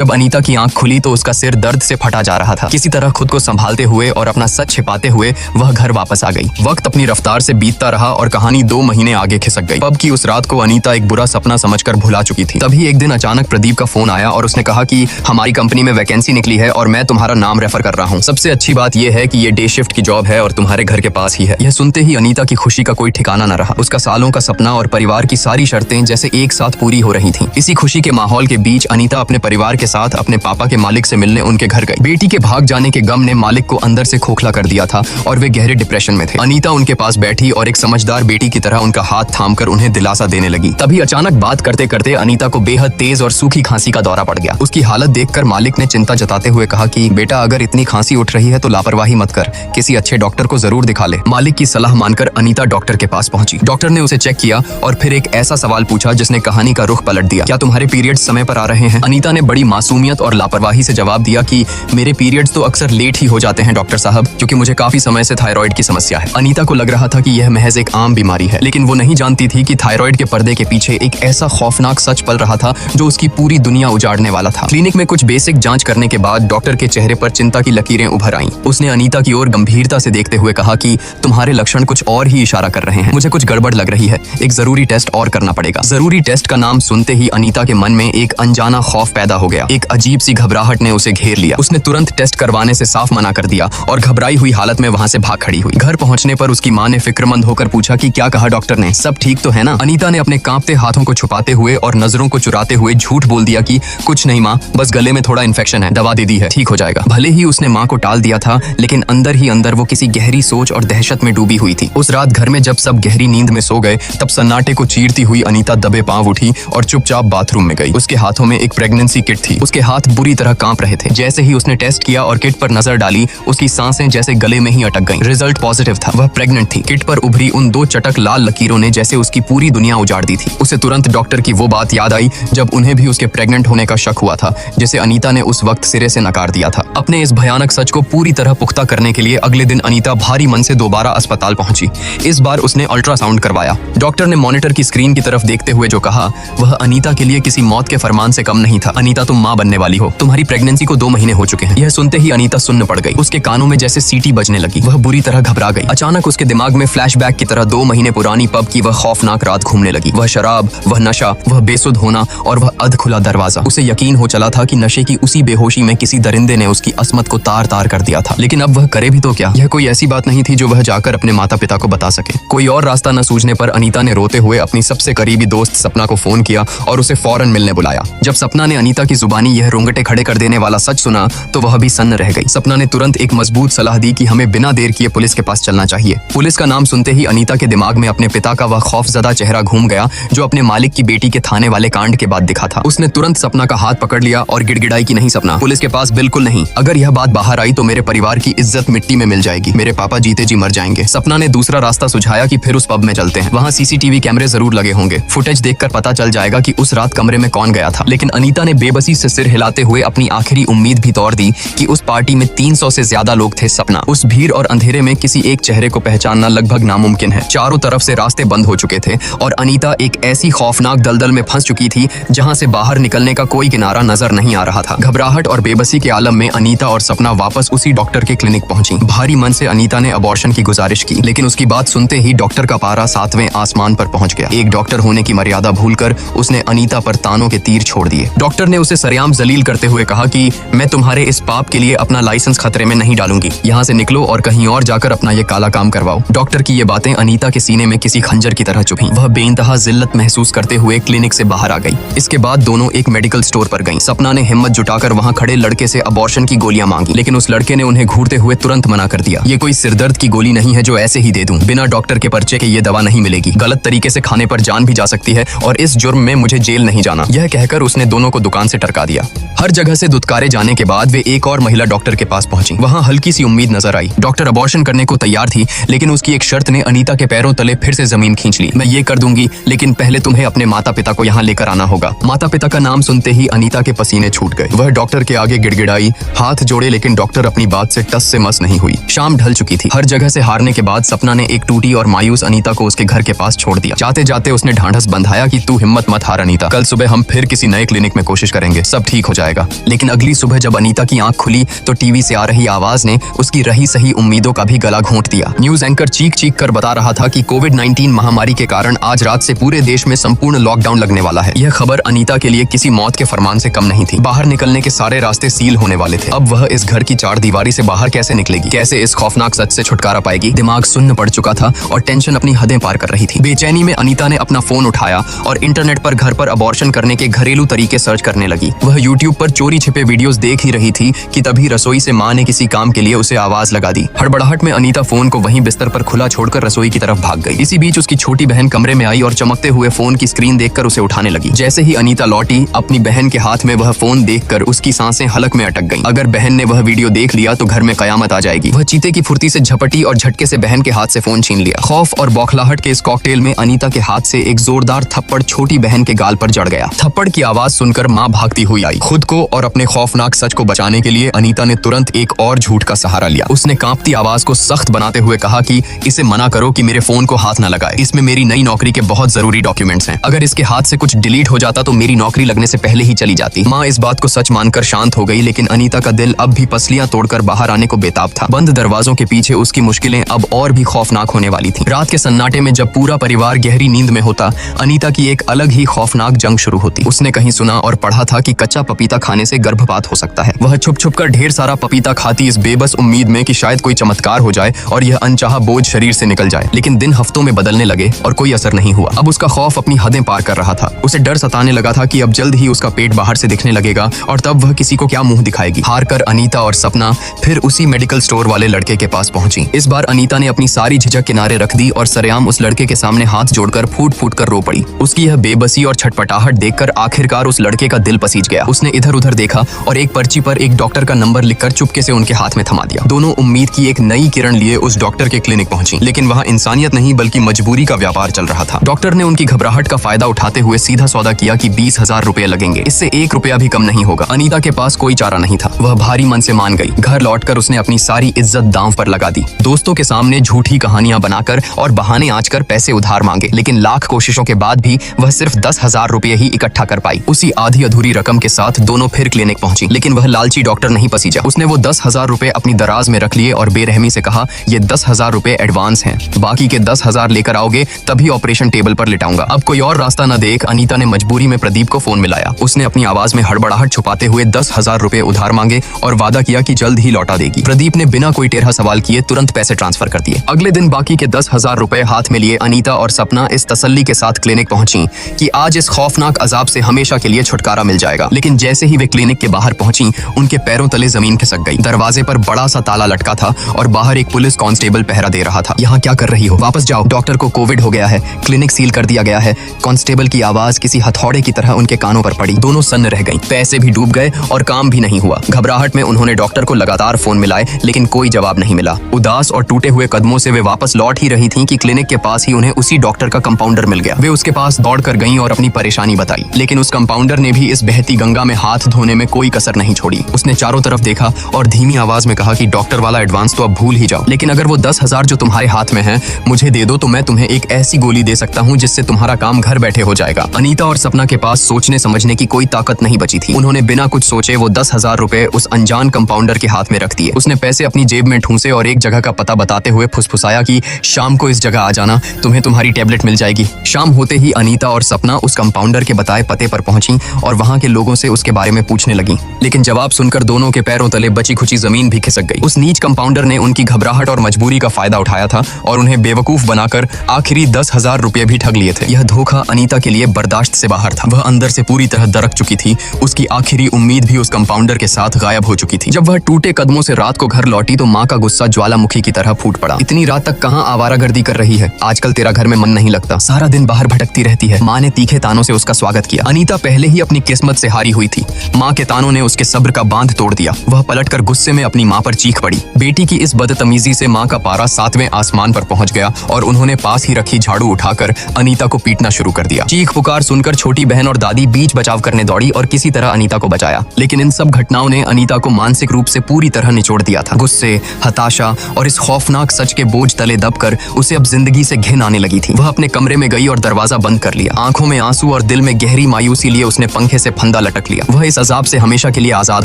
जब अनीता की आंख खुली तो उसका सिर दर्द से फटा जा रहा था। किसी तरह खुद को संभालते हुए और अपना सच छिपाते हुए वह घर वापस आ गई। वक्त अपनी रफ्तार से बीतता रहा और कहानी 2 महीने आगे खिसक गई। पब की उस रात को अनीता एक बुरा सपना समझकर भुला चुकी थी। तभी एक दिन अचानक प्रदीप का फोन आया और उसने कहा कि हमारी कंपनी में वैकेंसी निकली है और मैं तुम्हारा नाम रेफर कर रहा हूँ। सबसे अच्छी बात यह है कि ये डे शिफ्ट की जॉब है और तुम्हारे घर के पास ही है। यह सुनते ही अनीता की खुशी का कोई ठिकाना न रहा। उसका सालों का सपना और परिवार की सारी शर्तें जैसे एक साथ पूरी हो रही थीं। इसी खुशी के माहौल के बीच अनीता अपने परिवार के साथ अपने पापा के मालिक से मिलने उनके घर गई। बेटी के भाग जाने के गम ने मालिक को अंदर से खोखला कर दिया था और वे गहरे डिप्रेशन में थे। अनीता उनके पास बैठी और एक समझदार बेटी की तरह उनका हाथ थामकर उन्हें दिलासा देने लगी। तभी अचानक बात करते करते अनीता को बेहद तेज और सूखी खांसी का दौरा पड़ गया। उसकी हालत देखकर मालिक ने चिंता जताते हुए कहा कि बेटा, अगर इतनी खांसी उठ रही है तो लापरवाही मत कर, किसी अच्छे डॉक्टर को जरूर दिखा ले। मालिक की सलाह मानकर अनीता डॉक्टर के पास पहुंची। डॉक्टर ने उसे चेक किया और फिर एक ऐसा सवाल पूछा जिसने कहानी का रुख पलट दिया। क्या तुम्हारे पीरियड्स समय पर आ रहे हैं? अनीता ने बड़ी मासूमियत और लापरवाही से जवाब दिया कि मेरे पीरियड्स तो अक्सर लेट ही हो जाते हैं डॉक्टर साहब, क्योंकि मुझे काफी समय से थायराइड की समस्या है। अनीता को लग रहा था कि यह महज एक आम बीमारी है, लेकिन वो नहीं जानती थी कि थायराइड के पर्दे के पीछे एक ऐसा खौफनाक सच पल रहा था जो उसकी पूरी दुनिया उजाड़ने वाला था। क्लिनिक में कुछ बेसिक जांच करने के बाद डॉक्टर के चेहरे पर चिंता की लकीरें उभर आईं। उसने अनीता की ओर गंभीरता से देखते हुए कहा कि तुम्हारे लक्षण कुछ और ही इशारा कर रहे हैं, मुझे कुछ गड़बड़ लग रही है, एक जरूरी टेस्ट और करना पड़ेगा। जरूरी टेस्ट का नाम सुनते ही अनीता के मन में एक अनजाना खौफ पैदा हो गया। एक अजीब सी घबराहट ने उसे घेर लिया। उसने तुरंत टेस्ट करवाने से साफ मना कर दिया और घबराई हुई हालत में वहां से भाग खड़ी हुई। घर पहुंचने पर उसकी मां ने फिक्रमंद होकर पूछा कि क्या कहा डॉक्टर ने, सब ठीक तो है ना? अनीता ने अपने कांपते हाथों को छुपाते हुए और नजरों को चुराते हुए झूठ बोल दिया कि कुछ नहीं मां, बस गले में थोड़ा इन्फेक्शन है, दवा दे दी है, ठीक हो जाएगा। भले ही उसने मां को टाल दिया था, लेकिन अंदर ही अंदर वो किसी गहरी सोच और दहशत में डूबी हुई थी। उस रात घर में जब सब गहरी नींद में सो गए, तब सन्नाटे को चीरती हुई अनीता दबे पांव उठी और चुपचाप बाथरूम में गई। उसके हाथों में एक प्रेगनेंसी किट थी। उसके हाथ बुरी तरह कांप रहे थे। जैसे ही उसने टेस्ट किया और किट पर नजर डाली, उसकी सांसें जैसे गले में ही अटक गईं। रिजल्ट पॉजिटिव था, वह प्रेग्नेंट थी। किट पर उभरी उन 2 चटक लाल लकीरों ने जैसे उसकी पूरी दुनिया उजाड़ दी थी। उसे तुरंत डॉक्टर की वो बात याद आई जब उन्हें भी उसके प्रेग्नेंट होने का शक हुआ था, जिसे अनीता ने उस वक्त सिरे से नकार दिया था। अपने इस भयानक सच को पूरी तरह पुख्ता करने के लिए अगले दिन अनीता भारी मन से दोबारा अस्पताल पहुंची। इस बार उसने अल्ट्रासाउंड करवाया। डॉक्टर ने मॉनिटर की स्क्रीन की तरफ देखते हुए जो कहा, वह अनीता के लिए किसी मौत के फरमान से कम नहीं था। अनीता, तुम मां बनने वाली हो, तुम्हारी प्रेगनेंसी को 2 महीने हो चुके हैं। यह सुनते ही अनीता सुन्न पड़ गई। उसके कानों में जैसे सीटी बजने लगी। वह बुरी तरह घबरा गई। अचानक उसके दिमाग में फ्लैशबैक की तरह 2 महीने पुरानी पब की वह खौफनाक रात घूमने लगी। वह शराब, वह नशा, वह बेसुध होना और वह अधखुला दरवाजा। उसे यकीन हो चला था कि नशे की उसी बेहोशी में किसी दरिंदे ने उसकी अस्मत को तार तार कर दिया था। लेकिन अब वह करे भी तो क्या? यह कोई ऐसी बात नहीं थी जो वह जाकर अपने माता पिता को बता सके। कोई और रास्ता न सूझने पर अनीता ने रोते हुए अपनी सबसे करीबी दोस्त सपना को फोन किया और उसे फौरन मिलने बुलाया। जब सपना ने अनीता की जुबानी यह रोंगटे खड़े कर देने वाला सच सुना तो वह भी सन्न रह गई। सपना ने तुरंत एक मजबूत सलाह दी कि हमें बिना देर किए पुलिस के पास चलना चाहिए। पुलिस का नाम सुनते ही अनीता के दिमाग में अपने पिता का वह खौफजदा चेहरा घूम गया जो अपने मालिक की बेटी के थाने वाले कांड के बाद दिखा था। उसने तुरंत सपना का हाथ पकड़ लिया और गिड़गिड़ाई कि नहीं सपना, पुलिस के पास बिल्कुल नहीं। अगर यह बात बाहर आई तो मेरे परिवार की इज्जत मिट्टी में मिल जाएगी, मेरे पापा जीते जी मर जाएंगे। सपना ने दूसरा रास्ता सुझाया कि फिर उस पब में चलते हैं, वहाँ सीसीटीवी कैमरे जरूर लगे होंगे, फुटेज देखकर पता चल जाएगा कि उस रात कमरे में कौन गया था। लेकिन अनीता ने बेबसी से सिर हिलाते हुए अपनी आखिरी उम्मीद भी तोड़ दी कि उस पार्टी में 300 से ज्यादा लोग थे। सपना, उस भीड़ और अंधेरे में किसी एक चेहरे को पहचानना लगभग नामुमकिन है। चारों तरफ से रास्ते बंद हो चुके थे और अनीता एक ऐसी खौफनाक दलदल में फंस चुकी थी जहां से बाहर निकलने का कोई किनारा नजर नहीं आ रहा था। घबराहट और बेबसी के आलम में अनीता और सपना वापस उसी डॉक्टर के क्लिनिक पहुंची। भारी मन से अनीता ने अबॉर्शन की गुजारिश की, लेकिन उसकी बात सुनते ही डॉक्टर का पारा 7वें आसमान पर पहुंच गया। एक डॉक्टर होने की मर्यादा भूलकर उसने अनीता पर तानों के तीर छोड़ दिए। डॉक्टर ने उसे सरेआम जलील करते हुए कहा कि मैं तुम्हारे इस पाप के लिए अपना लाइसेंस खतरे में नहीं डालूंगी, यहाँ से निकलो और कहीं और जाकर अपना ये काला काम करवाओ। डॉक्टर की ये बातें अनीता के सीने में किसी खंजर की तरह चुभी। वह बेइंतहा जिल्लत महसूस करते हुए क्लिनिक से बाहर आ गई। इसके बाद दोनों एक मेडिकल स्टोर पर गईं। सपना ने हिम्मत जुटाकर वहां खड़े लड़के से अबॉर्शन की गोलियां मांगी, लेकिन उस लड़के ने उन्हें घूरते हुए तुरंत मना कर दिया। ये कोई सिरदर्द की गोली नहीं है जो ऐसे ही दे दूं, बिना डॉक्टर के पर्चे के ये दवा नहीं मिलेगी, गलत तरीके से खाने पर जान भी जा सकती है और इस जुर्म में मुझे जेल नहीं जाना। यह कहकर उसने दोनों को दुकान से टरका दिया। हर जगह से दुत्कारे जाने के बाद वे एक और महिला डॉक्टर के पास पहुंची। वहां हल्की सी उम्मीद नजर आई। डॉक्टर अबॉर्शन करने को तैयार थी, लेकिन उसकी एक शर्त ने अनीता के पैरों तले फिर से जमीन खींच ली। मैं ये कर दूंगी, लेकिन पहले तुम्हें अपने माता पिता को यहाँ लेकर आना होगा। माता पिता का नाम सुनते ही अनीता के पसीने छूट गए। वह डॉक्टर के आगे गिड़गिड़ाई, हाथ जोड़े, लेकिन डॉक्टर अपनी बात से टस से मस नहीं हुई। शाम ढल चुकी थी। हर जगह से हारने के बाद सपना ने एक टूटी और मायूस अनीता को उसके घर के पास छोड़ दिया। जाते जाते उसने ढांढस बंधाया कि तू हिम्मत मत हार अनीता, कल सुबह हम फिर किसी नए क्लिनिक में कोशिश करेंगे। सब ठीक हो जाएगा। लेकिन अगली सुबह जब अनीता की आंख खुली तो टीवी से आ रही आवाज ने उसकी रही सही उम्मीदों का भी गला घोंट दिया। न्यूज एंकर चीख चीख कर बता रहा था कि कोविड-19 महामारी के कारण आज रात से पूरे देश में संपूर्ण लॉकडाउन लगने वाला है। यह खबर अनीता के लिए किसी मौत के फरमान से कम नहीं थी। बाहर निकलने के सारे रास्ते सील होने वाले थे। अब वह इस घर की चार दीवारी से बाहर कैसे निकलेगी, कैसे इस खौफनाक सच से छुटकारा पाएगी। दिमाग सुन्न पड़ चुका था और टेंशन अपनी हदें पार कर रही थी। बेचैनी में अनीता ने अपना फोन उठाया और इंटरनेट पर घर पर अबॉर्शन करने के घरेलू तरीके सर्च करने लगी। वह यूट्यूब पर चोरी छिपे वीडियोस देख ही रही थी कि तभी रसोई से माँ ने किसी काम के लिए उसे आवाज लगा दी। हड़बड़ाहट में अनीता फोन को वहीं बिस्तर पर खुला छोड़कर रसोई की तरफ भाग गई। इसी बीच उसकी छोटी बहन कमरे में आई और चमकते हुए फोन की स्क्रीन देखकर उसे उठाने लगी। जैसे ही अनीता लौटी, अपनी बहन के हाथ में वह फोन देखकर उसकी सांसें हलक में अटक गईं। अगर बहन ने वह वीडियो देख लिया तो घर में कयामत आ जाएगी। वह चीते की फुर्ती से झपटी और झटके से बहन के हाथ से फोन छीन लिया। खौफ और बौखलाहट के इस कॉकटेल में अनीता के हाथ से एक जोरदार थप्पड़ छोटी बहन के गाल पर जड़ गया। थप्पड़ की आवाज सुनकर माँ भागती हुई आई। खुद को और अपने खौफनाक सच को बचाने के लिए अनीता ने तुरंत एक और झूठ का सहारा लिया। उसने कांपती आवाज को सख्त बनाते हुए कहा कि इसे मना करो कि मेरे फोन को हाथ न लगाए। इसमें मेरी नई नौकरी के बहुत जरूरी डॉक्यूमेंट्स हैं। अगर इसके हाथ से कुछ डिलीट हो जाता तो मेरी नौकरी लगने से पहले ही चली जाती। माँ इस बात को सच मानकर शांत हो गई, लेकिन अनीता का दिल अब भी पसलियां तोड़कर बाहर आने को बेताब था। बंद दरवाजों के पीछे उसकी मुश्किलें अब और भी खौफनाक होने वाली थी। रात के सन्नाटे में जब पूरा परिवार गहरी नींद में होता, अनीता की एक अलग ही खौफनाक जंग शुरू होती। उसने कहीं सुना और पढ़ा था कि कच्चा पपीता खाने से गर्भपात हो सकता है। वह छुप छुप कर ढेर सारा पपीता खाती, इस बेबस उम्मीद में कि शायद कोई चमत्कार हो जाए और यह अनचाहा बोझ शरीर से निकल जाए। लेकिन दिन हफ्तों में बदलने लगे और कोई असर नहीं हुआ। अब उसका खौफ अपनी हदें पार कर रहा था। उसे डर सताने लगा था कि अब जल्द ही उसका पेट बाहर से दिखने लगेगा और तब वह किसी को क्या मुंह दिखाएगी। हार कर अनीता और सपना फिर उसी मेडिकल स्टोर वाले लड़के के पास पहुंची। इस बार अनीता ने अपनी सारी झिझक किनारे रख दी और सरेआम उस लड़के के सामने हाथ जोड़कर फूट फूट कर रो पड़ी। उसकी यह बेबसी और छटपटाहट देखकर आखिरकार उस लड़के का दिल पसीज गया। उसने इधर उधर देखा और एक पर्ची पर एक डॉक्टर का नंबर लिखकर चुपके से उनके हाथ में थमा दिया। दोनों उम्मीद की एक नई किरण लिए उस डॉक्टर के क्लिनिक पहुंची, लेकिन वहां इंसानियत नहीं बल्कि मजबूरी का व्यापार चल रहा था। डॉक्टर ने उनकी घबराहट का फायदा उठाते हुए सीधा सौदा किया कि 20,000 रुपए लगेंगे। इससे 1 रुपया भी कम नहीं होगा। अनीता के पास कोई चारा नहीं था। वह भारी मन से मान गई। घर लौटकर उसने अपनी सारी इज्जत दांव पर लगा दी। दोस्तों के सामने झूठी कहानियां बनाकर और बहाने आंचकर पैसे उधार मांगे, लेकिन लाख कोशिशों के बाद भी वह सिर्फ 10,000 रुपए ही इकट्ठा कर पाई। उसी आधी अधूरी रकम के साथ दोनों फिर क्लिनिक पहुंची, लेकिन वह लालची डॉक्टर नहीं पसीजा। उसने वो 10,000 रुपए अपनी दराज में रख लिए और बेरहमी से कहा, ये 10,000 रुपए एडवांस हैं, बाकी के 10,000 लेकर आओगे तभी ऑपरेशन टेबल पर लिटाऊंगा। अब कोई और रास्ता न देख अनीता ने मजबूरी में प्रदीप को फोन मिलाया। उसने अपनी आवाज में हड़बड़ाहट छुपाते हुए 10,000 रुपए उधार मांगे और वादा किया कि जल्द ही लौटा देगी। प्रदीप ने बिना कोई टेढ़ा सवाल किए तुरंत पैसे ट्रांसफर कर दिए। अगले दिन बाकी के 10,000 रुपए हाथ में लिए अनीता और सपना इस तसल्ली के साथ क्लिनिक पहुंची कि आज इस खौफनाक अजाब से हमेशा के लिए छुटकारा मिल जाएगा। लेकिन जैसे ही वे क्लिनिक के बाहर पहुंची, उनके पैरों तले जमीन खिसक गई। दरवाजे पर बड़ा सा ताला लटका था और बाहर एक पुलिस कांस्टेबल पहरा दे रहा था। यहाँ क्या कर रही हो? वापस जाओ, डॉक्टर को कोविड हो गया है, क्लिनिक सील कर दिया गया है। कांस्टेबल की आवाज किसी हथौड़े की तरह उनके कानों पर पड़ी। दोनों सन्न रह गईं। पैसे भी डूब गए और काम भी नहीं हुआ। घबराहट में उन्होंने डॉक्टर को लगातार फोन मिलाए, लेकिन कोई जवाब नहीं मिला। उदास और टूटे हुए कदमों से वे वापस लौट ही रही थीं कि क्लिनिक के पास ही उन्हें उसी डॉक्टर का कंपाउंडर मिल गया। वे उसके पास दौड़कर गईं और अपनी परेशानी बताई, लेकिन उस कंपाउंडर ने भी इस बहती गंगा में हाथ धोने में कोई कसर नहीं छोड़ी। उसने चारों तरफ देखा और धीमी आवाज में कहा कि डॉक्टर वाला एडवांस तो अब भूल ही जाओ, लेकिन अगर वो 10,000 जो तुम्हारे हाथ में है मुझे दे दो तो मैं तुम्हें एक ऐसी गोली दे सकता हूँ जिससे तुम्हारा काम घर बैठे हो जाएगा। अनीता और सपना के पास सोचने समझने की कोई ताकत नहीं बची थी। उन्होंने बिना कुछ सोचे वो 10,000 रुपए उस अनजान कंपाउंडर के हाथ में रख दिए। उसने पैसे अपनी जेब में ठूंसे और एक जगह का पता बताते हुए फुसफुसाया कि शाम को इस जगह आ जाना, तुम्हें तुम्हारी टेबलेट मिल जाएगी। शाम होते ही अनीता और सपना उस कंपाउंडर के बताए पते पर पहुंची और वहां के लोगों से उसके बारे में पूछने लगी, लेकिन जवाब सुनकर दोनों के पैरों तले बची खुची जमीन भी खिसक गई। उस नीच कंपाउंडर ने उनकी घबराहट और मजबूरी का फायदा उठाया था और उन्हें बेवकूफ बनाकर आखिरी 10,000 रुपए भी ठग लिए थे। यह धोखा अनीता के लिए बर्दाश्त से बाहर था। वह अंदर से पूरी तरह दरक चुकी थी। उसकी आखिरी उम्मीद भी उस कंपाउंडर के साथ गायब हो चुकी थी। जब वह टूटे कदमों से रात को घर लौटी तो माँ का गुस्सा ज्वालामुखी की तरह फूट पड़ा। इतनी रात तक कहाँ आवारागर्दी कर रही है? आजकल तेरा घर में मन नहीं लगता, सारा दिन बाहर भटकती रहती है। माँ ने तीखे तानों से उसका स्वागत किया। अनीता पहले ही अपनी किस्मत से हारी हुई थी। माँ के तानों ने उसके सब्र का बांध तोड़ दिया। वह पलटकर गुस्से में अपनी माँ पर चीख पड़ी। बेटी की इस बदतमीजी से माँ का पारा 7वें आसमान पर पहुंच गया और उन्होंने पास ही रखी झाड़ू उठाकर अनीता को पीटना शुरू कर दिया। चीख पुकार सुनकर छोटी बहन और दादी बीच बचाव करने दौड़ी और किसी तरह अनीता को बचाया। लेकिन इन सब घटनाओं ने अनीता को मानसिक रूप से पूरी तरह निचोड़ दिया था। गुस्से, हताशा और इस खौफनाक सच के बोझ तले दबकर उसे अब जिंदगी से घिन आने लगी थी। वह अपने कमरे में गई और दरवाजा बंद कर लिया। आंखों में आंसू और दिल में गहरी मायूसी लिए उसने पंखे से फंदा जिंदा लटक लिया। वह इस अजाब से हमेशा के लिए आजाद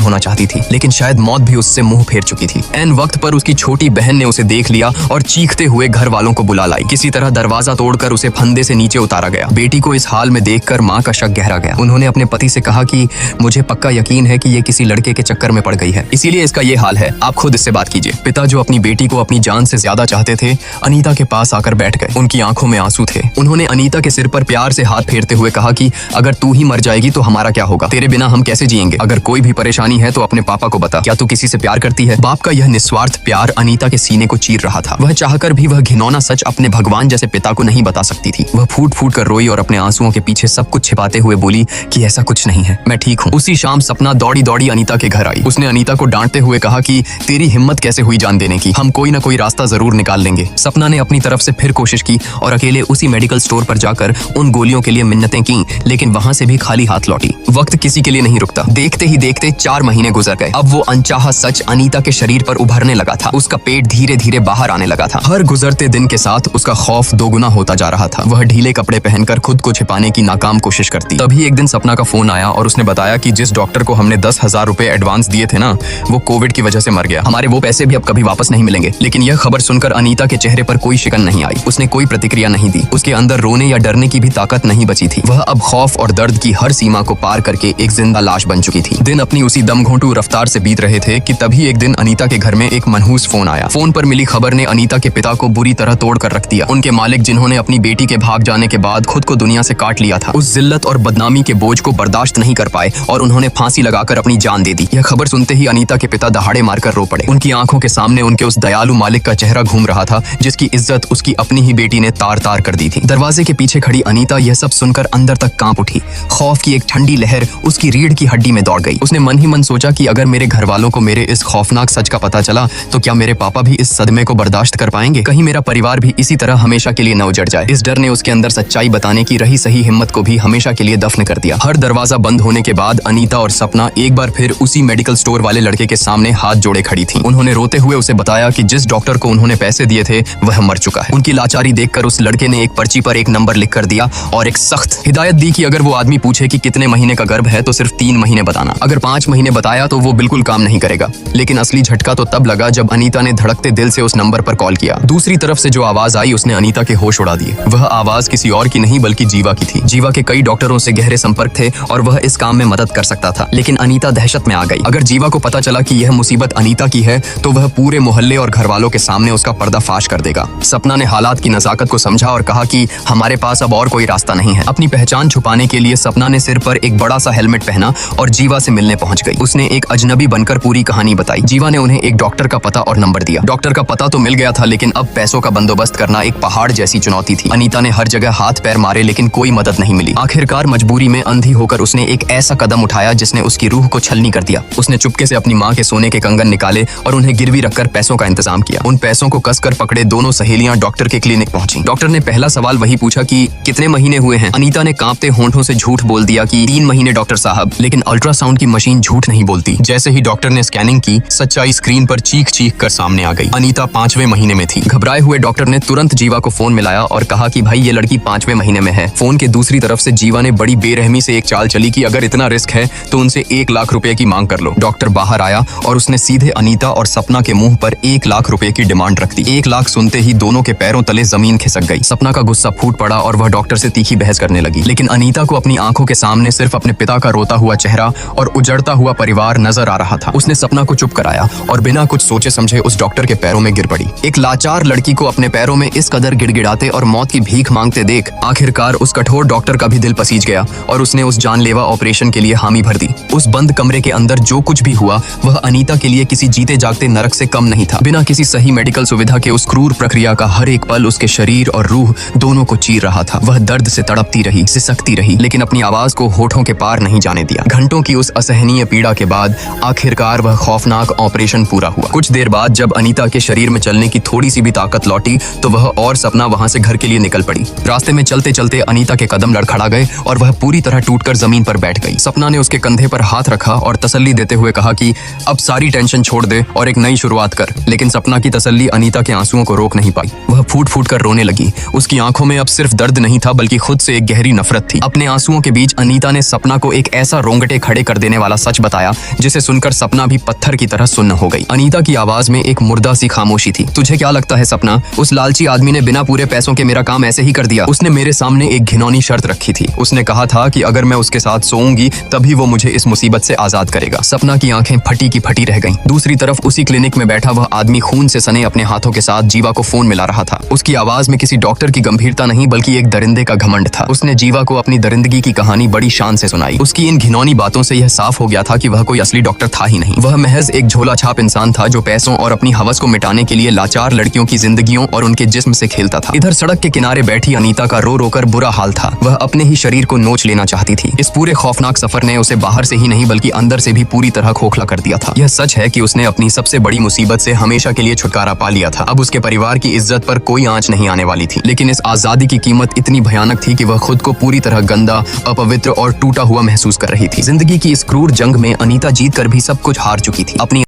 होना चाहती थी, लेकिन शायद मौत भी उससे मुंह फेर चुकी थी। ऐन वक्त पर उसकी छोटी बहन ने उसे देख लिया और चीखते हुए घर वालों को बुला लाई। किसी तरह दरवाजा तोड़कर उसे फंदे से नीचे उतारा गया। बेटी को इस हाल में देखकर माँ का शक गहरा गया। उन्होंने अपने पति से कहा कि मुझे पक्का यकीन है कि ये किसी लड़के के चक्कर में पड़ गई है, इसीलिए इसका ये हाल है। आप खुद इससे बात कीजिए। पिता, जो अपनी बेटी को अपनी जान से ज्यादा चाहते थे, अनीता के पास आकर बैठ गए। उनकी आंखों में आंसू थे। उन्होंने अनीता के सिर पर प्यार से हाथ फेरते हुए कहा कि अगर तू ही मर जाएगी तो हमारा क्या होगा? तेरे बिना हम कैसे जिएंगे? अगर कोई भी परेशानी है तो अपने पापा को बता। क्या तू किसी से प्यार करती है? बाप का यह निस्वार्थ प्यार अनीता के सीने को चीर रहा था। वह चाहकर भी वह घिनौना सच अपने भगवान जैसे पिता को नहीं बता सकती थी। वह फूट फूट कर रोई और अपने आंसुओं के पीछे सब कुछ छिपाते हुए बोली कि ऐसा कुछ नहीं है, मैं ठीक हूँ। उसी शाम सपना दौड़ी दौड़ी अनीता के घर आई। उसने अनीता को डांटते हुए कहा कि तेरी हिम्मत कैसे हुई जान देने की? हम कोई ना कोई रास्ता जरूर निकाल लेंगे। सपना ने अपनी तरफ से फिर कोशिश की और अकेले उसी मेडिकल स्टोर पर जाकर उन गोलियों के लिए मिन्नतें की, लेकिन वहां से भी खाली हाथ लौटी। वक्त किसी के लिए नहीं रुकता। देखते ही देखते 4 महीने गुजर गए। अब वो अनचाहा सच अनीता के शरीर पर उभरने लगा था। उसका पेट धीरे धीरे बाहर आने लगा था। हर गुजरते दिन के साथ उसका खौफ दोगुना होता जा रहा था। वह ढीले कपड़े पहनकर खुद को छिपाने की नाकाम कोशिश करती। तभी एक दिन सपना का फोन आया और उसने बताया कि जिस डॉक्टर को हमने 10,000 रुपए एडवांस दिए थे ना, वो कोविड की वजह से मर गया। हमारे वो पैसे भी अब कभी वापस नहीं मिलेंगे। लेकिन यह खबर सुनकर अनीता के चेहरे पर कोई शिकन नहीं आई। उसने कोई प्रतिक्रिया नहीं दी। उसके अंदर रोने या डरने की भी ताकत नहीं बची थी। वह अब खौफ और दर्द की हर सीमा को पार करके एक जिंदा लाश बन चुकी थी। दिन अपनी उसी दमघोंटू रफ्तार से बीत रहे थे कि तभी एक दिन अनीता के घर में एक मनहूस फोन आया। फोन पर मिली खबर ने अनीता के पिता को बुरी तरह तोड़ कर रख दिया। उनके मालिक, जिन्होंने अपनी बेटी के भाग जाने के बाद खुद को दुनिया से काट लिया था, उस जिल्लत और बदनामी के बोझ को बर्दाश्त नहीं कर पाए और उन्होंने फांसी लगाकर अपनी जान दे दी। यह खबर सुनते ही अनीता के पिता दहाड़े मारकर रो पड़े। उनकी आंखों के सामने उनके उस दयालु मालिक का चेहरा घूम रहा था, जिसकी इज्जत उसकी अपनी ही बेटी ने तार तार कर दी थी। दरवाजे के पीछे खड़ी अनीता यह सब सुनकर अंदर तक कांप उठी। खौफ की एक ठंडी लहर उसकी रीढ़ की हड्डी में दौड़ गई। उसने मन ही मन सोचा कि अगर मेरे घर वालों को मेरे इस खौफनाक सच का पता चला तो क्या मेरे पापा भी इस सदमे को बर्दाश्त कर पाएंगे? कहीं मेरा परिवार भी इसी तरह हमेशा के लिए न उजड़ जाए। इस डर ने उसके अंदर सच्चाई बताने की रही सही हिम्मत को भी हमेशा के लिए दफन कर दिया। हर दरवाजा बंद होने के बाद अनीता और सपना एक बार फिर उसी मेडिकल स्टोर वाले लड़के के सामने हाथ जोड़े खड़ी थी। उन्होंने रोते हुए उसे बताया कि जिस डॉक्टर को उन्होंने पैसे दिए थे वह मर चुका है। उनकी लाचारी देखकर उस लड़के ने एक पर्ची पर एक नंबर लिख कर दिया और एक सख्त हिदायत दी कि अगर वो आदमी पूछे कि कितने महीने का गर्भ है तो सिर्फ 3 महीने बताना। अगर 5 महीने बताया तो वो बिल्कुल काम नहीं करेगा। लेकिन असली झटका तो तब लगा जब अनीता ने धड़कते दिल से उस नंबर पर कॉल किया। दूसरी तरफ से जो आवाज आई उसने अनीता के होश उड़ा दिए। वह आवाज किसी और की नहीं बल्कि जीवा की थी। जीवा के कई डॉक्टरों से गहरे संपर्क थे और वह इस काम में मदद कर सकता था। लेकिन अनीता दहशत में आ गई। अगर जीवा को पता चला कि यह मुसीबत अनीता की है तो वह पूरे मोहल्ले और घर वालों के सामने उसका पर्दाफाश कर देगा। सपना ने हालात की नजाकत को समझा और कहा कि हमारे पास अब और कोई रास्ता नहीं है। अपनी पहचान छुपाने के लिए सपना ने सिर पर एक बड़ा सा हेलमेट पहना और जीवा से मिलने पहुंच गई। उसने एक अजनबी बनकर पूरी कहानी बताई। जीवा ने उन्हें एक डॉक्टर का पता और नंबर दिया। डॉक्टर का पता तो मिल गया था, लेकिन अब पैसों का बंदोबस्त करना एक पहाड़ जैसी चुनौती थी। अनीता ने हर जगह हाथ पैर मारे लेकिन कोई मदद नहीं मिली। आखिरकार मजबूरी में अंधी होकर उसने एक ऐसा कदम उठाया जिसने उसकी रूह को छलनी कर दिया। उसने चुपके से अपनी माँ के सोने के कंगन निकाले और उन्हें गिरवी रखकर पैसों का इंतजाम किया। उन पैसों को कसकर पकड़े दोनों सहेलियां डॉक्टर के क्लिनिक पहुंची। डॉक्टर ने पहला सवाल वही पूछा कि कितने महीने हुए हैं। अनीता ने कांपते होंठों से झूठ बोल दिया कि 3 महीने डॉक्टर साहब। लेकिन अल्ट्रासाउंड की मशीन झूठ नहीं बोलती। जैसे ही डॉक्टर ने स्कैनिंग की, सच्चाई स्क्रीन पर चीख चीख कर सामने आ गई। अनीता 5वें महीने में थी। घबराए हुए डॉक्टर ने तुरंत जीवा को फोन मिलाया और कहा कि भाई ये लड़की 5वें महीने में है। फोन के दूसरी तरफ से जीवा ने बड़ी बेरहमी से एक चाल चली कि अगर इतना रिस्क है तो उनसे 1 लाख रुपए की मांग कर लो। डॉक्टर बाहर आया और उसने सीधे अनीता और सपना के मुंह पर 1 लाख रुपए की डिमांड रख दी। 1 लाख सुनते ही दोनों के पैरों तले जमीन खिसक गई। सपना का गुस्सा फूट पड़ा और वह डॉक्टर से तीखी बहस करने लगी। लेकिन अनीता को अपनी आंखों के सामने सिर्फ अपने पिता का रोता हुआ चेहरा और उजड़ता हुआ परिवार नजर आ रहा था। उसने सपना को चुप कराया और बिना कुछ सोचे समझे उस डॉक्टर के पैरों में गिर पड़ी। एक लाचार लड़की को अपने पैरों में इस कदर गिड़गिड़ाते और मौत की भीख मांगते देख आखिरकार उस कठोर डॉक्टर का भी दिल पसीज गया और उसने उस जानलेवा ऑपरेशन के लिए हामी भर दी। उस बंद कमरे के अंदर जो कुछ भी हुआ वह अनीता के लिए किसी जीते जागते नरक से कम नहीं था। बिना किसी सही मेडिकल सुविधा के उस क्रूर प्रक्रिया का हर एक पल उसके शरीर और रूह दोनों को चीर रहा था। वह दर्द से तड़पती रही, सिसकती रही, लेकिन अपनी आवाज को होठों के पार नहीं जाने दिया। घंटों की उस असहनीय पीड़ा के बाद आखिरकार वह खौफनाक ऑपरेशन पूरा हुआ। कुछ देर बाद जब अनीता के शरीर में चलने की थोड़ी सी भी ताकत लौटी तो वह और सपना वहां से घर के लिए निकल पड़ी। रास्ते में चलते चलते अनीता के कदम लड़खड़ा गए और वह पूरी तरह टूटकर जमीन पर बैठ गई। सपना ने उसके कंधे पर हाथ रखा और तसल्ली देते हुए कहा कि अब सारी टेंशन छोड़ दे और एक नई शुरुआत कर। लेकिन सपना की तसल्ली अनीता के आंसुओं को रोक नहीं पाई। वह फूट फूट कर रोने लगी। उसकी आंखों में अब सिर्फ दर्द नहीं था बल्कि खुद से एक गहरी नफरत थी। अपने आंसुओं के बीच अनीता ने सपना को एक ऐसा रोंगटे खड़े कर देने वाला सच बताया जिसे सुनकर सपना भी पत्थर की तरह सुन्न हो गई। अनीता की आवाज में एक मुर्दा सी खामोशी थी। तुझे क्या लगता है सपना, उस लालची आदमी ने बिना पूरे पैसों के मेरा काम ऐसे ही कर दिया? उसने मेरे सामने एक घिनौनी शर्त रखी थी। उसने कहा था कि अगर मैं उसके साथ सोऊंगी तभी वो मुझे इस मुसीबत से आजाद करेगा। सपना की आंखें फटी की फटी रह गईं। दूसरी तरफ उसी क्लिनिक में बैठा वह आदमी खून से सने अपने हाथों के साथ जीवा को फोन मिला रहा था। उसकी आवाज में किसी डॉक्टर की गंभीरता नहीं बल्कि एक दरिंदे का घमंड था। उसने जीवा को अपनी दरिंदगी की कहानी बड़ी शान से सुनाई। उसकी इन घिनौनी बातों से यह साफ हो गया था कि वह कोई असली डॉक्टर था ही नहीं। वह महज एक झोला छाप इंसान था जो पैसों और अपनी हवस को मिटाने के लिए लाचार लड़कियों की जिंदगियों और उनके जिस्म से खेलता था। इधर सड़क के किनारे बैठी अनीता का रो रोकर बुरा हाल था। वह अपने ही शरीर को नोच लेना चाहती थी। इस पूरे खौफनाक सफर ने उसे बाहर से ही नहीं बल्कि अंदर से भी पूरी तरह खोखला कर दिया था। यह सच है कि उसने अपनी सबसे बड़ी मुसीबत से हमेशा के लिए छुटकारा पा लिया था। अब उसके परिवार की इज्जत पर कोई आंच नहीं आने वाली थी। लेकिन इस आजादी की कीमत इतनी भयानक थी कि वह खुद को पूरी तरह गंदा, अपवित्र और टूटा हुआ महसूस कर रही थी। जिंदगी की इस क्रूर जंग में अनीता जीत कर भी सब कुछ हार चुकी थी। अपनी